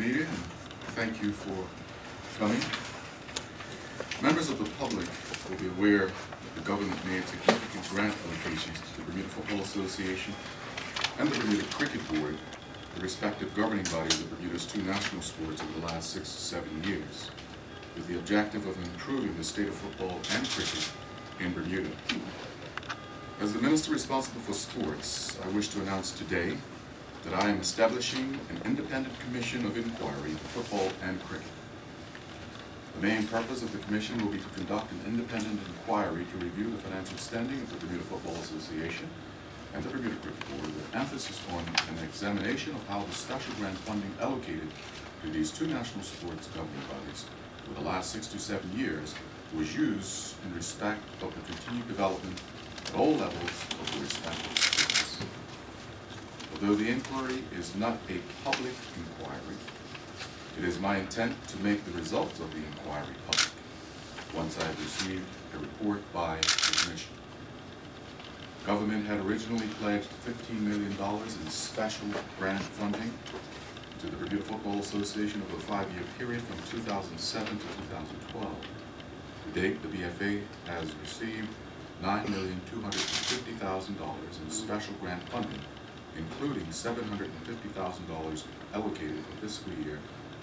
media, and thank you for coming. Members of the public will be aware that the government made significant grant allocations to the Bermuda Football Association and the Bermuda Cricket Board, the respective governing bodies of Bermuda's two national sports over the last 6 to 7 years, with the objective of improving the state of football and cricket in Bermuda. As the Minister responsible for sports, I wish to announce today that I am establishing an independent commission of inquiry into football and cricket. The main purpose of the commission will be to conduct an independent inquiry to review the financial standing of the Bermuda Football Association and the Bermuda Cricket Board, with emphasis on an examination of how the special grant funding allocated to these two national sports governing bodies for the last 6 to 7 years was used in respect of the continued development at all levels of the respective sports. Although the inquiry is not a public inquiry, it is my intent to make the results of the inquiry public once I have received a report by the Commission. Government had originally pledged $15 million in special grant funding to the Bermuda Football Association over a 5-year period from 2007 to 2012. To date, the BFA has received $9,250,000 in special grant funding, including $750,000 allocated for fiscal year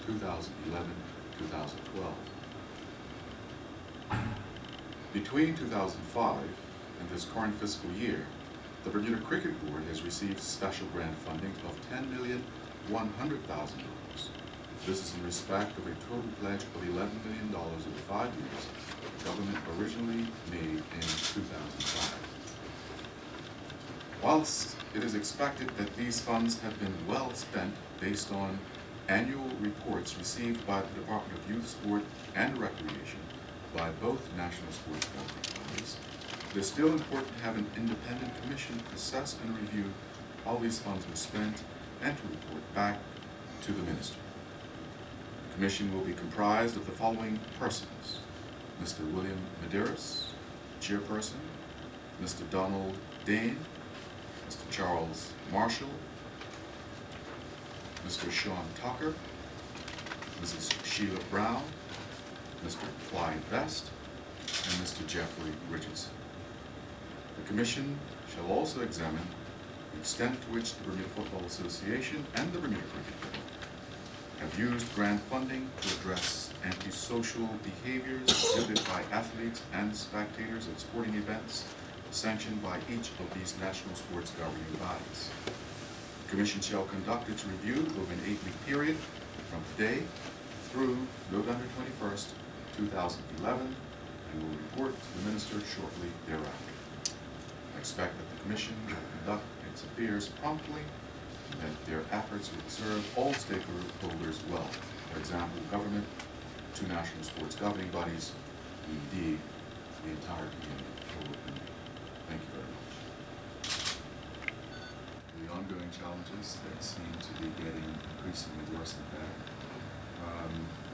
2011-2012. Between 2005 and this current fiscal year, the Bermuda Cricket Board has received special grant funding of $10,100,000. This is in respect of a total pledge of $11 million over 5 years the government originally made in 2005. Whilst it is expected that these funds have been well spent based on annual reports received by the Department of Youth, Sport, and Recreation by both national sports governing bodies, it is still important to have an independent commission assess and review how these funds were spent and to report back to the Minister. The commission will be comprised of the following persons: Mr. William Medeiros, Chairperson, Mr. Donald Dane, Mr. Charles Marshall, Mr. Sean Tucker, Mrs. Sheila Brown, Mr. Clyde Best, and Mr. Jeffrey Richardson. The Commission shall also examine the extent to which the Bermuda Football Association and the Bermuda Cricket Board have used grant funding to address antisocial behaviors exhibited by athletes and spectators at sporting events sanctioned by each of these national sports governing bodies. The Commission shall conduct its review over an 8-week period from today through November 21st, 2011, and will report to the Minister shortly thereafter. I expect that the Commission will conduct its affairs promptly and that their efforts will serve all stakeholders well. For example, government, two national sports governing bodies, and indeed the entire community. Thank you very much. The ongoing challenges that seem to be getting increasingly worse and bad.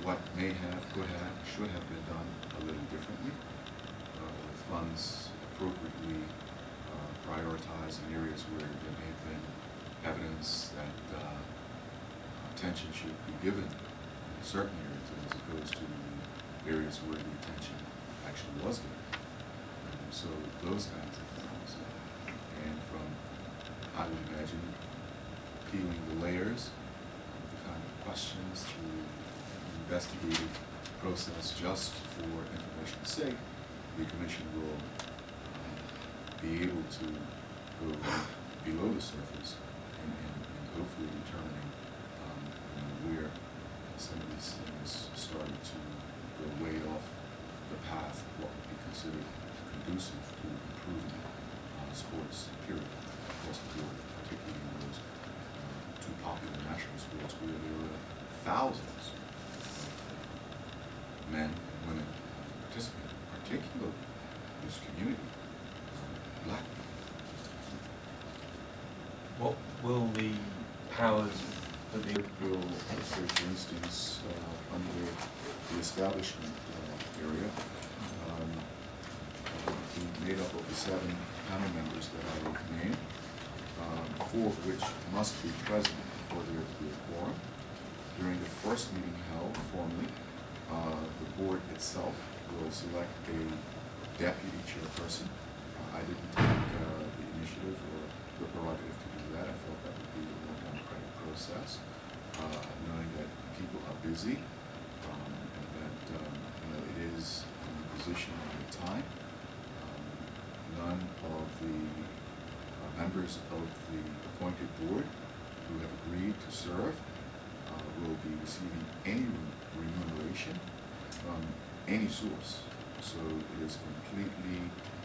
What may have, could have, should have been done a little differently, with funds appropriately prioritized in areas where there may have been evidence that attention should be given in certain areas as opposed to areas where the attention actually was given. So those kinds of things, and from, I would imagine, peeling the layers of the kind of questions through an investigative process just for information's sake, the Commission will be able to go below the surface and hopefully determining where some of these things started to go way off the path of what would be considered conducive to improving sports, period, across the board, particularly in those two popular national sports where there were thousands of men and women participating, particularly this community, black people. What will the powers that the bill, say, for instance, under the establishment area, made up of the 7 panel members that I will name, 4 of which must be present for there to be a quorum. During the first meeting held formally, the board itself will select a deputy chairperson. I didn't take the initiative or the prerogative to do that. I felt that would be a more democratic process, knowing that people are busy and that it is an imposition of the time. None of the members of the appointed board who have agreed to serve will be receiving any remuneration from any source. So it is completely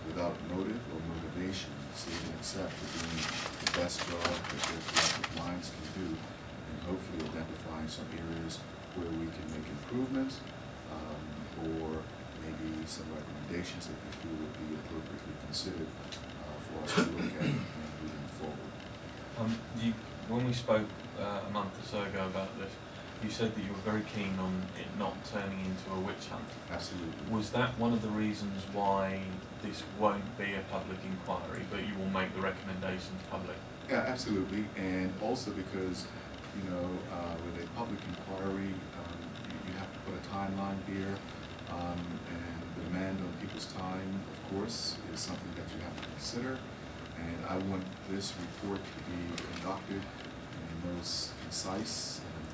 without motive or motivation, save and except for doing the best job that their collective minds can do, and hopefully identifying some areas where we can make improvements, or maybe some recommendations that we feel would be appropriately considered for us to look at and moving forward. When we spoke a month or so ago about this, you said that you were very keen on it not turning into a witch hunt. Absolutely. Was that one of the reasons why this won't be a public inquiry, but you will make the recommendations public? Yeah, absolutely. And also because, with a public inquiry, you have to put a timeline here, and the demand on people's time, of course, is something that you have to consider. And I want this report to be conducted in the most concise and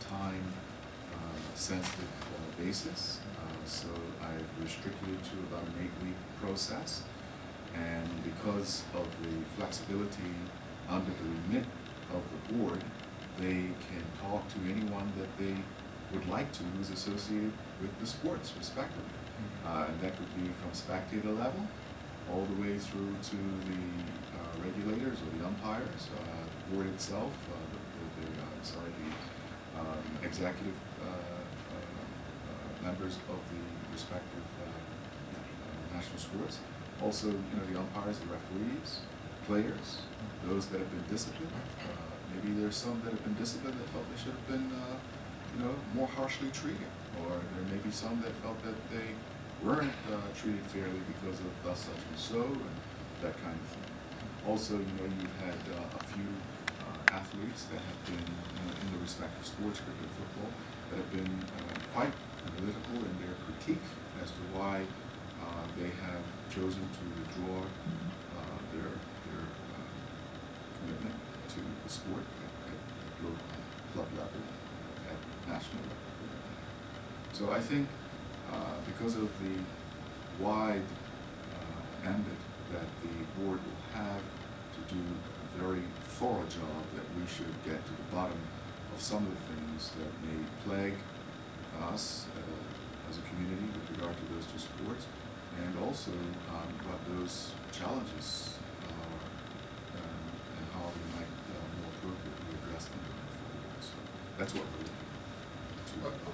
time-sensitive basis. So I've restricted it to about an 8-week process. And because of the flexibility under the remit of the board, they can talk to anyone that they would like to who's associated with the sports, respectively. And that could be from spectator level all the way through to the regulators or the umpires, the board itself, the executive members of the respective national sports. Also, the umpires, the referees, players, those that have been disciplined. Maybe there's some that have been disciplined that felt they should have been, more harshly treated, or there may be some that felt that they weren't treated fairly because of thus, such, and so, and that kind of thing. Also, you've had a few athletes that have been in the respective sports, cricket, football, that have been quite analytical in their critique as to why they have chosen to withdraw their commitment to the sport at local club level, at national level. So I think because of the wide ambit that the board will have to do a very thorough job, that we should get to the bottom of some of the things that may plague us as a community with regard to those two sports, and also what those challenges are and how we might more appropriately address them going forward. So that's what we're looking to.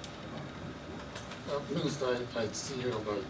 Minister, I see here about